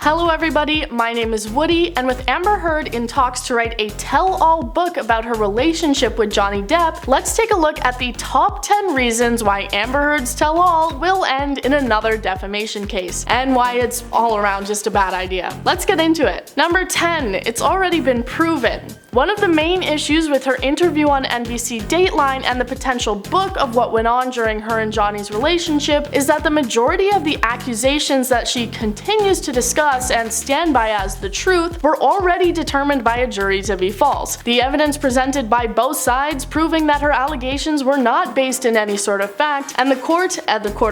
Hello everybody, my name is Woody, and with Amber Heard in talks to write a tell-all book about her relationship with Johnny Depp, let's take a look at the top 10 reasons why Amber Heard's tell-all will end in another defamation case, and why it's all around just a bad idea. Let's get into it. Number 10, it's already been proven. One of the main issues with her interview on NBC Dateline and the potential book of what went on during her and Johnny's relationship is that the majority of the accusations that she continues to discuss and stand by as the truth were already determined by a jury to be false. The evidence presented by both sides proving that her allegations were not based in any sort of fact, and the court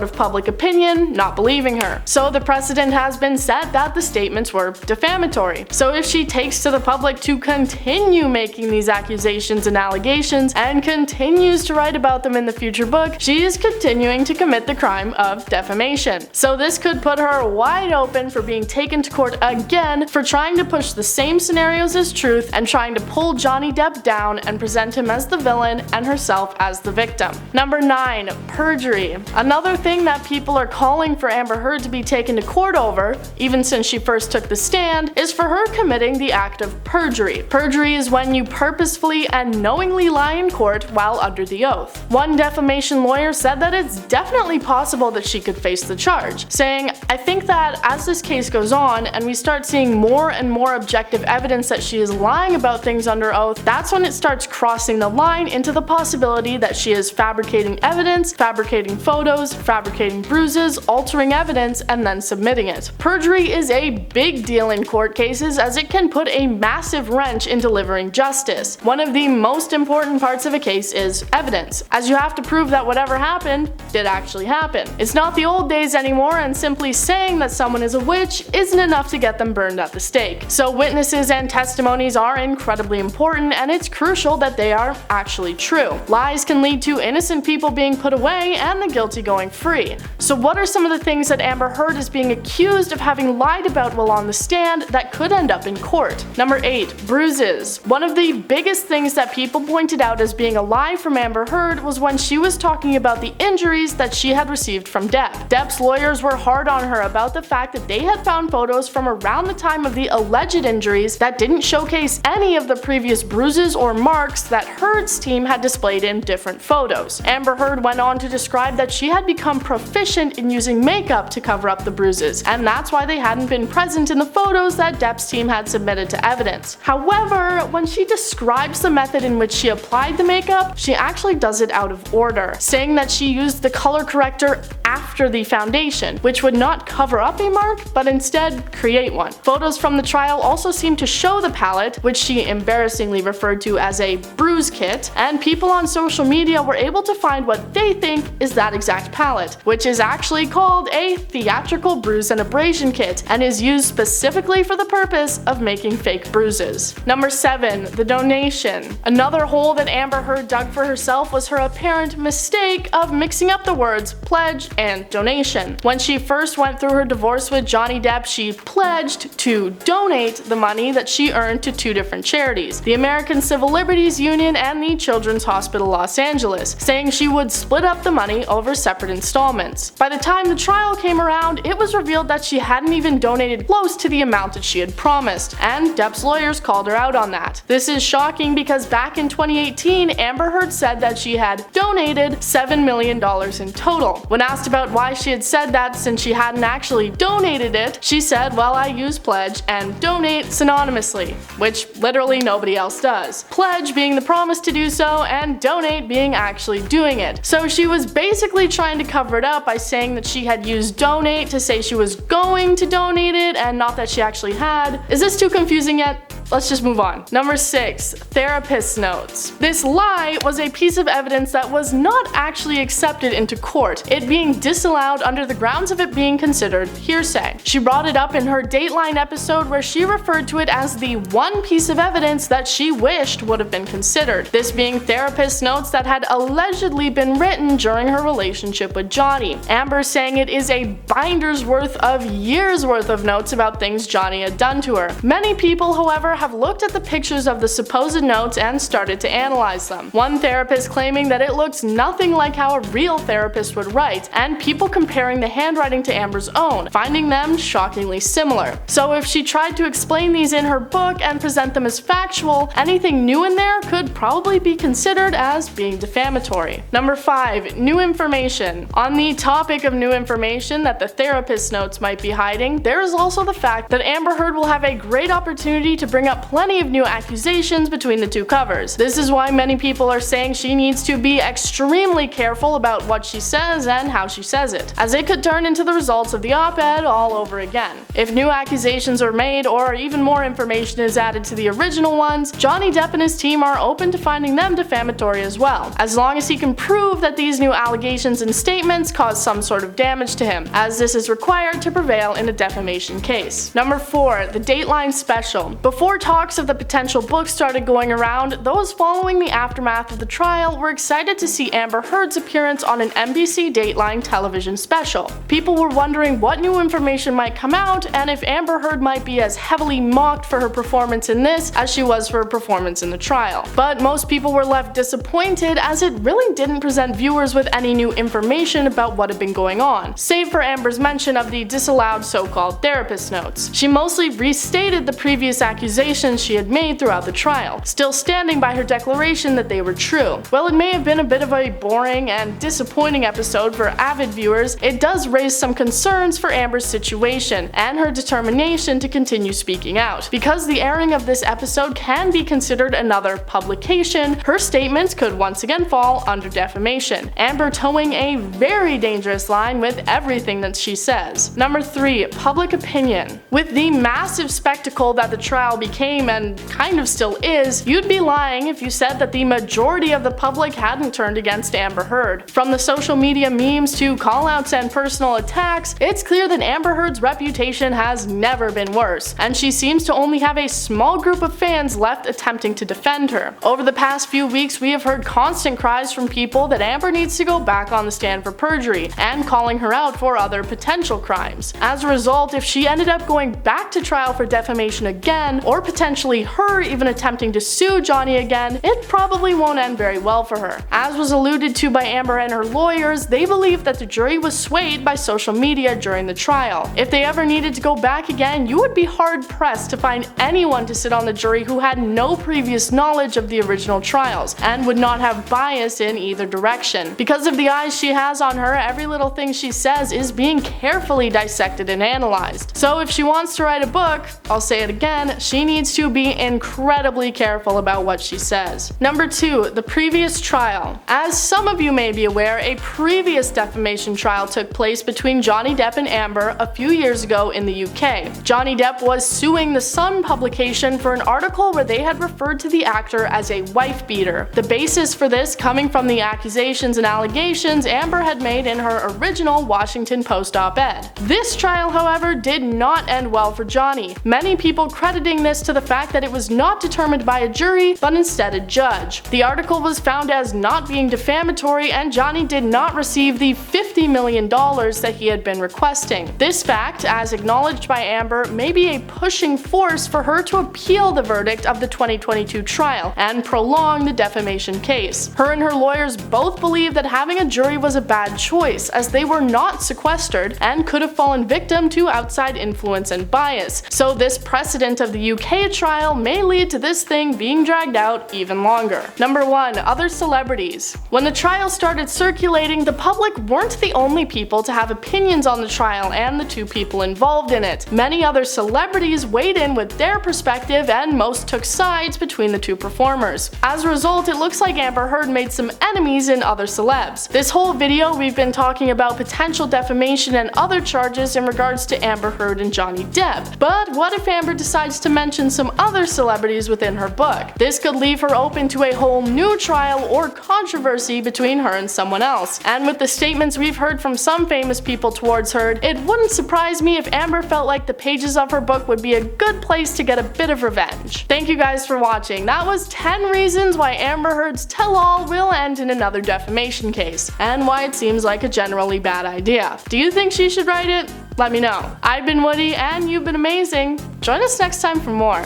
of public opinion not believing her. So the precedent has been set that the statements were defamatory. So if she takes to the public to continue making these accusations and allegations and continues to write about them in the future book, she is continuing to commit the crime of defamation. So this could put her wide open for being taken to court again for trying to push the same scenarios as truth and trying to pull Johnny Depp down and present him as the villain and herself as the victim. Number 9, perjury. Another thing that people are calling for Amber Heard to be taken to court over, even since she first took the stand, is for her committing the act of perjury. Perjury is when you purposefully and knowingly lie in court while under the oath. One defamation lawyer said that it's definitely possible that she could face the charge, saying, "I think that as this case goes on and we start seeing more and more objective evidence that she is lying about things under oath, that's when it starts crossing the line into the possibility that she is fabricating evidence, fabricating photos, fabricating bruises, altering evidence, and then submitting it." Perjury is a big deal in court cases as it can put a massive wrench in delivering justice. One of the most important parts of a case is evidence, as you have to prove that whatever happened did actually happen. It's not the old days anymore, and simply saying that someone is a witch isn't enough to get them burned at the stake. So witnesses and testimonies are incredibly important, and it's crucial that they are actually true. Lies can lead to innocent people being put away and the guilty going free. So what are some of the things that Amber Heard is being accused of having lied about while on the stand that could end up in court? Number 8, bruises. One of the biggest things that people pointed out as being a lie from Amber Heard was when she was talking about the injuries that she had received from Depp. Depp's lawyers were hard on her about the fact that they had found photos from around the time of the alleged injuries that didn't showcase any of the previous bruises or marks that Heard's team had displayed in different photos. Amber Heard went on to describe that she had become proficient in using makeup to cover up the bruises, and that's why they hadn't been present in the photos that Depp's team had submitted to evidence. However, when she describes the method in which she applied the makeup, she actually does it out of order, saying that she used the color corrector after the foundation, which would not cover up a mark, but instead create one. Photos from the trial also seem to show the palette, which she embarrassingly referred to as a bruise kit, and people on social media were able to find what they think is that exact palette, which is actually called a theatrical bruise and abrasion kit, and is used specifically for the purpose of making fake bruises. Number 7, the donation. Another hole that Amber Heard dug for herself was her apparent mistake of mixing up the words pledge and donation. When she first went through her divorce with Johnny Depp, she pledged to donate the money that she earned to two different charities, the American Civil Liberties Union and the Children's Hospital Los Angeles, saying she would split up the money over separate installments. By the time the trial came around, it was revealed that she hadn't even donated close to the amount that she had promised, and Depp's lawyers called her out on that. This is shocking because back in 2018, Amber Heard said that she had donated $7 million in total. When asked about why she had said that since she hadn't actually donated it, she said, "Well, I use pledge and donate synonymously," which literally nobody else does. Pledge being the promise to do so, and donate being actually doing it. So she was basically trying to cover it up by saying that she had used donate to say she was going to donate it and not that she actually had. Is this too confusing yet? Let's just move on. Number 6, therapist's notes. This lie was a piece of evidence that was not actually accepted into court, it being disallowed under the grounds of it being considered hearsay. She brought it up in her Dateline episode where she referred to it as the one piece of evidence that she wished would have been considered, this being therapist's notes that had allegedly been written during her relationship with Johnny. Amber saying it is a binder's worth of years worth of notes about things Johnny had done to her. Many people, however, have looked at the pictures of the supposed notes and started to analyze them. One therapist claiming that it looks nothing like how a real therapist would write, and people comparing the handwriting to Amber's own, finding them shockingly similar. So if she tried to explain these in her book and present them as factual, anything new in there could probably be considered as being defamatory. Number 5. New information. On the topic of new information that the therapist's notes might be hiding, there is also the fact that Amber Heard will have a great opportunity to bring up plenty of new accusations between the two covers. This is why many people are saying she needs to be extremely careful about what she says and how she says it, as it could turn into the results of the op-ed all over again. If new accusations are made or even more information is added to the original ones, Johnny Depp and his team are open to finding them defamatory as well, as long as he can prove that these new allegations and statements cause some sort of damage to him, as this is required to prevail in a defamation case. Number 4. The Dateline Special. Before talks of the potential book started going around, those following the aftermath of the trial were excited to see Amber Heard's appearance on an NBC Dateline television special. People were wondering what new information might come out and if Amber Heard might be as heavily mocked for her performance in this as she was for her performance in the trial. But most people were left disappointed, as it really didn't present viewers with any new information about what had been going on, save for Amber's mention of the disallowed so-called therapist notes. She mostly restated the previous accusations she had made throughout the trial, still standing by her declaration that they were true. While it may have been a bit of a boring and disappointing episode for avid viewers, it does raise some concerns for Amber's situation and her determination to continue speaking out. Because the airing of this episode can be considered another publication, her statements could once again fall under defamation, Amber towing a very dangerous line with everything that she says. Number 3. Public opinion. With the massive spectacle that the trial became and kind of still is, you'd be lying if you said that the majority of the public hadn't turned against Amber Heard. From the social media memes to callouts and personal attacks, it's clear that Amber Heard's reputation has never been worse, and she seems to only have a small group of fans left attempting to defend her. Over the past few weeks, we have heard constant cries from people that Amber needs to go back on the stand for perjury, and calling her out for other potential crimes. As a result, if she ended up going back to trial for defamation again, or potentially her even attempting to sue Johnny again, it probably won't end very well for her. As was alluded to by Amber and her lawyers, they believe that the jury was swayed by social media during the trial. If they ever needed to go back again, you would be hard-pressed to find anyone to sit on the jury who had no previous knowledge of the original trials and would not have bias in either direction. Because of the eyes she has on her, every little thing she says is being carefully dissected and analyzed. So if she wants to write a book, I'll say it again, she needs to be incredibly careful about what she says. Number 2. The previous trial. As some of you may be aware, a previous defamation trial took place between Johnny Depp and Amber a few years ago in the UK. Johnny Depp was suing the Sun publication for an article where they had referred to the actor as a wife beater. The basis for this coming from the accusations and allegations Amber had made in her original Washington Post op-ed. This trial, however, did not end well for Johnny, many people crediting this to the fact that it was not determined by a jury, but instead a judge. The article was found as not being defamatory, and Johnny did not receive the $50 million that he had been requesting. This fact, as acknowledged by Amber, may be a pushing force for her to appeal the verdict of the 2022 trial and prolong the defamation case. Her and her lawyers both believe that having a jury was a bad choice, as they were not sequestered and could have fallen victim to outside influence and bias. So this precedent of the UK trial may lead to this thing being dragged out even longer. Number 1. Other celebrities. When the trial started circulating, the public weren't the only people to have opinions on the trial and the two people involved in it. Many other celebrities weighed in with their perspective, and most took sides between the two performers. As a result, it looks like Amber Heard made some enemies in other celebs. This whole video we've been talking about potential defamation and other charges in regards to Amber Heard and Johnny Depp. But what if Amber decides to mention some other celebrities within her book? This could leave her open to a whole new trial or controversy between her and someone else. And with the statements we've heard from some famous people towards Heard, it wouldn't surprise me if Amber felt like the pages of her book would be a good place to get a bit of revenge. Thank you guys for watching. That was 10 reasons why Amber Heard's tell-all will end in another defamation case, and why it seems like a generally bad idea. Do you think she should write it? Let me know. I've been Woody, and you've been amazing. Join us next time for more.